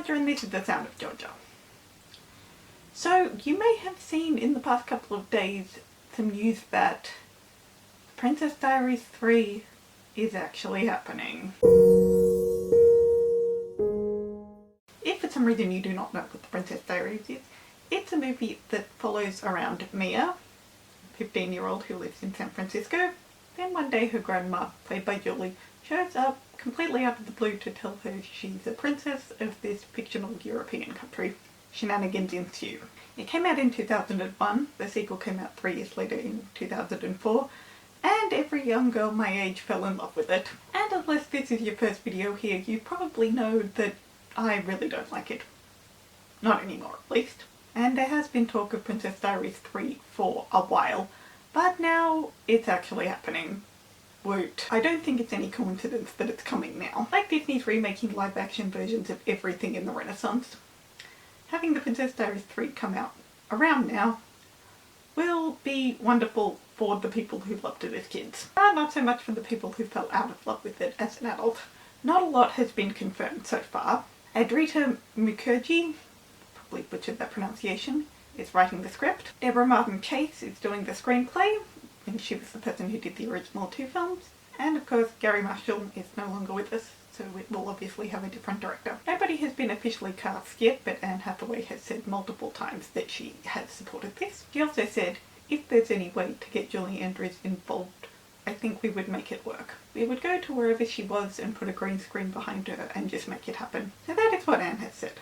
Georgia and this is The Sound of Georgia. So you may have seen in the past couple of days some news that Princess Diaries 3 is actually happening. If for some reason you do not know what the Princess Diaries is, it's a movie that follows around Mia, a 15-year-old who lives in San Francisco. Then one day her grandma, played by Julie, shows up completely out of the blue to tell her she's a princess of this fictional European country. Shenanigans ensue. It came out in 2001, the sequel came out 3 years later in 2004, and every young girl my age fell in love with it. And unless this is your first video here, you probably know that I really don't like it. Not anymore, at least. And there has been talk of Princess Diaries 3 for a while, but now it's actually happening. Woot. I don't think it's any coincidence that it's coming now. Like Disney's remaking live-action versions of everything in the Renaissance, having the Princess Diaries 3 come out around now will be wonderful for the people who loved it as kids. But not so much for the people who fell out of love with it as an adult. Not a lot has been confirmed so far. Adrita Mukherjee, probably butchered that pronunciation, is writing the script. Deborah Martin Chase is doing the screenplay, and she was the person who did the original 2 films. And of course Gary Marshall is no longer with us, so it will obviously have a different director. Nobody has been officially cast yet, but Anne Hathaway has said multiple times that she has supported this. She also said, if there's any way to get Julie Andrews involved, I think we would make it work. We would go to wherever she was and put a green screen behind her and just make it happen. So that is what Anne has said.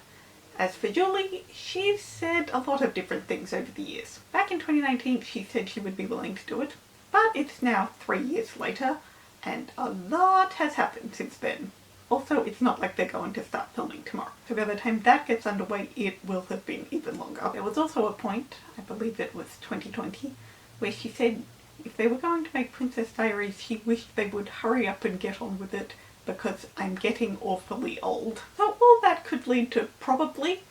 As for Julie, she's said a lot of different things over the years. Back in 2019 she said she would be willing to do it, but it's now 3 years later and a lot has happened since then. Also, it's not like they're going to start filming tomorrow, so by the time that gets underway it will have been even longer. There was also a point, I believe it was 2020, where she said if they were going to make Princess Diaries she wished they would hurry up and get on with it because I'm getting awfully old. So all that could lead to probably,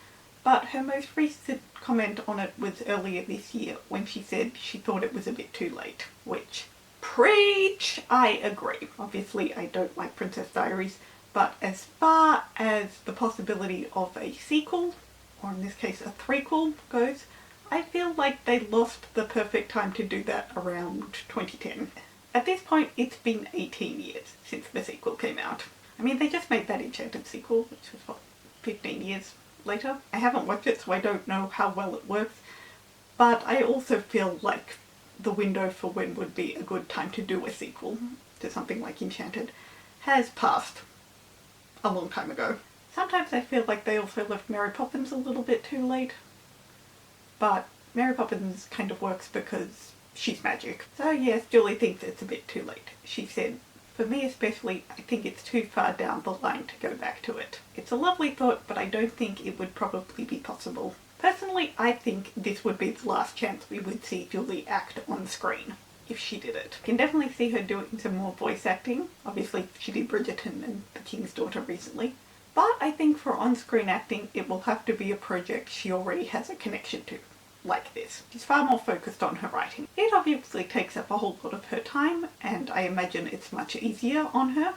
but her most recent comment on it was earlier this year when she said she thought it was a bit too late, which, preach! I agree. Obviously I don't like Princess Diaries, but as far as the possibility of a sequel, or in this case a threequel, goes, I feel like they lost the perfect time to do that around 2010. At this point, it's been 18 years since the sequel came out. I mean, they just made that Enchanted sequel, which was, what, 15 years later? I haven't watched it, so I don't know how well it works, but I also feel like the window for when would be a good time to do a sequel to something like Enchanted has passed a long time ago. Sometimes I feel like they also left Mary Poppins a little bit too late, but Mary Poppins kind of works because she's magic. So yes, Julie thinks it's a bit too late. She said, for me especially, I think it's too far down the line to go back to it. It's a lovely thought, but I don't think it would probably be possible. Personally, I think this would be the last chance we would see Julie act on screen, if she did it. I can definitely see her doing some more voice acting. Obviously she did Bridgerton and The King's Daughter recently. But I think for on-screen acting it will have to be a project she already has a connection to, like this. She's far more focused on her writing. It obviously takes up a whole lot of her time, and I imagine it's much easier on her.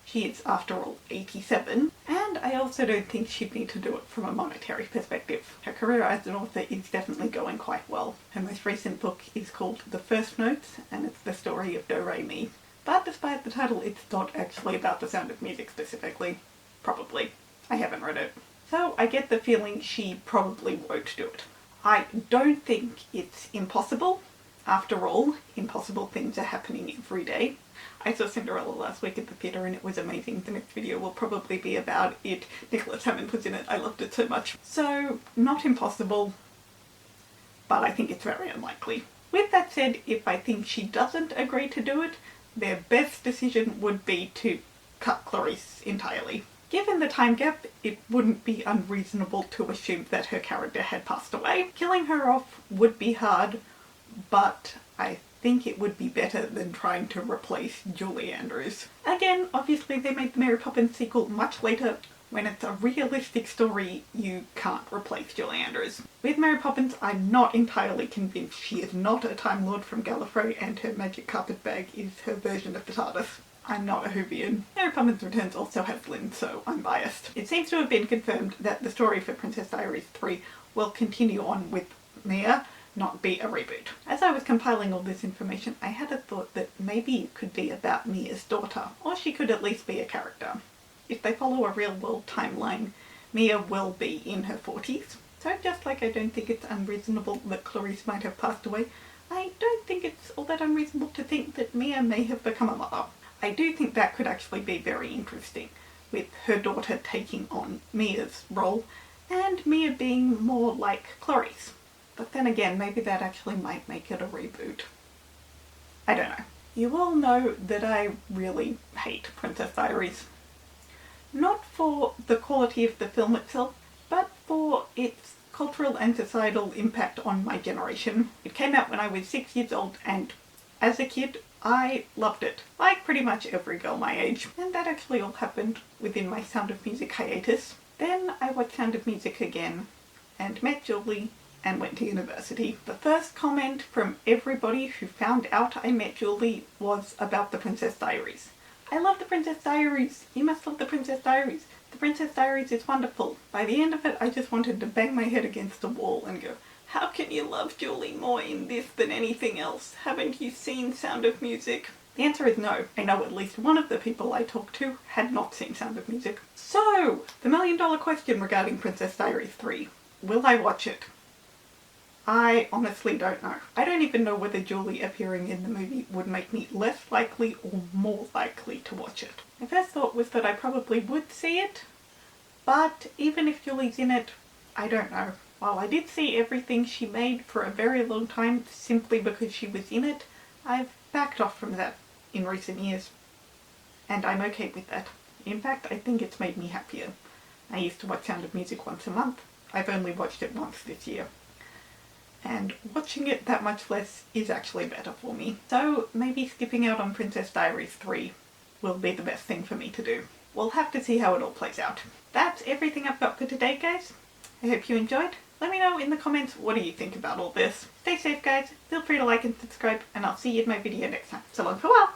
She is, after all, 87, and I also don't think she'd need to do it from a monetary perspective. Her career as an author is definitely going quite well. Her most recent book is called The First Notes, and it's the story of Do-Re-Mi. But despite the title, it's not actually about The Sound of Music specifically. Probably. I haven't read it. So I get the feeling she probably won't do it. I don't think it's impossible. After all, impossible things are happening every day. I saw Cinderella last week at the theatre and it was amazing. The next video will probably be about it. Nicholas Hammond was in it. I loved it so much. So, not impossible, but I think it's very unlikely. With that said, if I think she doesn't agree to do it, their best decision would be to cut Clarice entirely. Given the time gap, it wouldn't be unreasonable to assume that her character had passed away. Killing her off would be hard, but I think it would be better than trying to replace Julie Andrews. Again, obviously they made the Mary Poppins sequel much later. When it's a realistic story, you can't replace Julie Andrews. With Mary Poppins, I'm not entirely convinced she is not a Time Lord from Gallifrey and her magic carpet bag is her version of the TARDIS. I'm not a Whovian. Mary Poppins Returns also has Lynn, so I'm biased. It seems to have been confirmed that the story for Princess Diaries 3 will continue on with Mia, not be a reboot. As I was compiling all this information, I had a thought that maybe it could be about Mia's daughter, or she could at least be a character. If they follow a real-world timeline, Mia will be in her 40s. So just like I don't think it's unreasonable that Clarice might have passed away, I don't think it's all that unreasonable to think that Mia may have become a mother. I do think that could actually be very interesting, with her daughter taking on Mia's role, and Mia being more like Clarice. But then again, maybe that actually might make it a reboot. I don't know. You all know that I really hate Princess Diaries. Not for the quality of the film itself, but for its cultural and societal impact on my generation. It came out when I was 6 years old, and as a kid, I loved it, like pretty much every girl my age. And that actually all happened within my Sound of Music hiatus. Then I watched Sound of Music again, and met Julie, and went to university. The first comment from everybody who found out I met Julie was about the Princess Diaries. I love the Princess Diaries! You must love the Princess Diaries! The Princess Diaries is wonderful. By the end of it, I just wanted to bang my head against the wall and go, how can you love Julie more in this than anything else? Haven't you seen Sound of Music? The answer is no. I know at least one of the people I talked to had not seen Sound of Music. So, the million-dollar question regarding Princess Diaries 3. Will I watch it? I honestly don't know. I don't even know whether Julie appearing in the movie would make me less likely or more likely to watch it. My first thought was that I probably would see it, but even if Julie's in it, I don't know. While I did see everything she made for a very long time simply because she was in it, I've backed off from that in recent years. And I'm okay with that. In fact, I think it's made me happier. I used to watch Sound of Music once a month. I've only watched it once this year. And watching it that much less is actually better for me. So maybe skipping out on Princess Diaries 3 will be the best thing for me to do. We'll have to see how it all plays out. That's everything I've got for today, guys. I hope you enjoyed. Let me know in the comments what do you think about all this. Stay safe, guys. Feel free to like and subscribe, and I'll see you in my video next time. So long for a while.